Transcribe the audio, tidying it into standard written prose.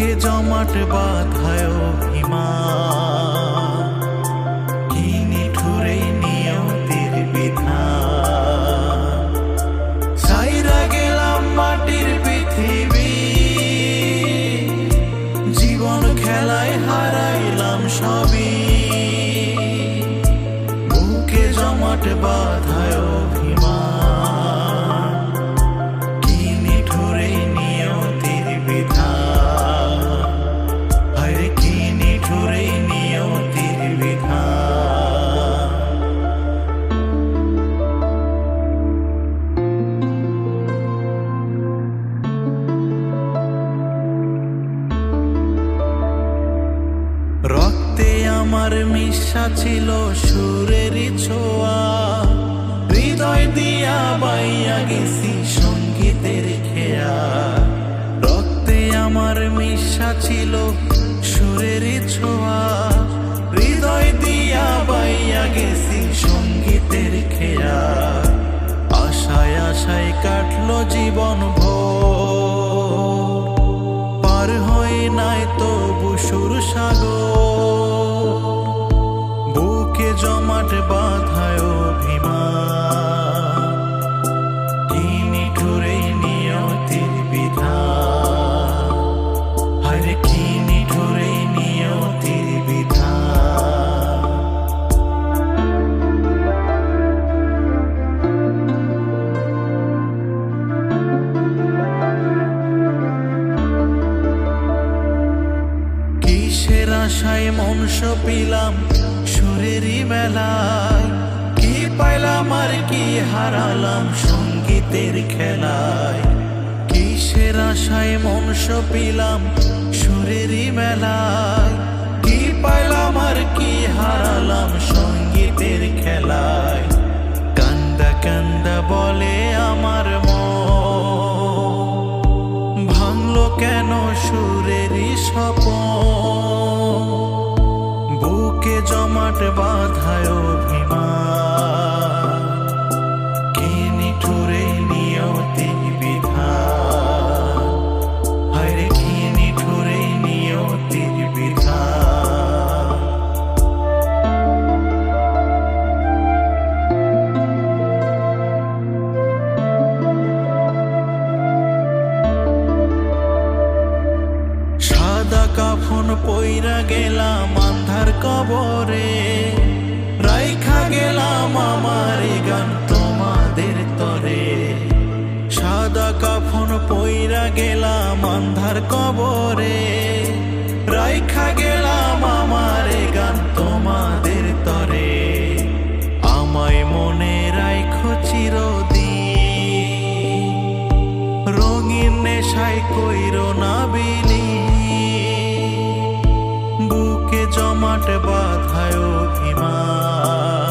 বুকে জমাট বাঁধায় অভিমান, কি নিঠুরে নিয়তির বিধান। ছাইরা গেলাম মাটির পৃথিবী, জীবন খেলায় হারাইলাম সবই। বুকে জমাট বাঁধায় অভিমান, কি নিঠুরে নিয়তির বিধান। হায় কি নিঠুরে নিয়তির বিধান। রক্তে আমার মিশা ছিল সুরেরই ছোঁয়া, হৃদয় দিয়া বাইয়া গেছি সঙ্গীতের খেয়া। রক্তে আমার মিশা ছিল সুরেরই ছোঁয়া, হৃদয় দিয়া বাইয়া গেছি সঙ্গীতের খেয়া। আশায় আশায় কাটলো জীবন ভোর, পার হয়ে নাই তবু সুর সাগর। বুকে জমাট বাঁধায় অভিমান, কি নিঠুরে নিয়তির বিধান। হায় কি নিঠুরে নিয়তির বিধান। কিসের আশায় মন সপিলাম সুরেরই মেলায়, কি পাইলাম আর কি হারালাম সঙ্গীতের খেলায়। কিসের আশায় মন সপিলাম সুরেরই মেলায়, কি পাইলাম আর কি হারালাম সঙ্গীতের খেলায়। কান্দা কান্দা বলে আমার মন, ভাঙলো কেন সুরেরই স্বপন। বুকে জমাট বাঁধায় অভিমান, কি নিঠুরে নিয়তির বিধান। হায় কি নিঠুরে নিয়তির বিধান। সাদা কাফন পইরা গেলাম আন্ধার কবরে, রাইখা গেলাম আমার এই গান তোমাদের তরে। সাদা কাফন পইরা গেলাম আন্ধার কবরে, রাইখা গেলাম আমার এই গান তোমাদের তরে। আমায় মনে রাইখো চিরদিন, রঙিন নেশায় কইরো না বিলি। বুকে জমাট বাঁধায় অভিমান,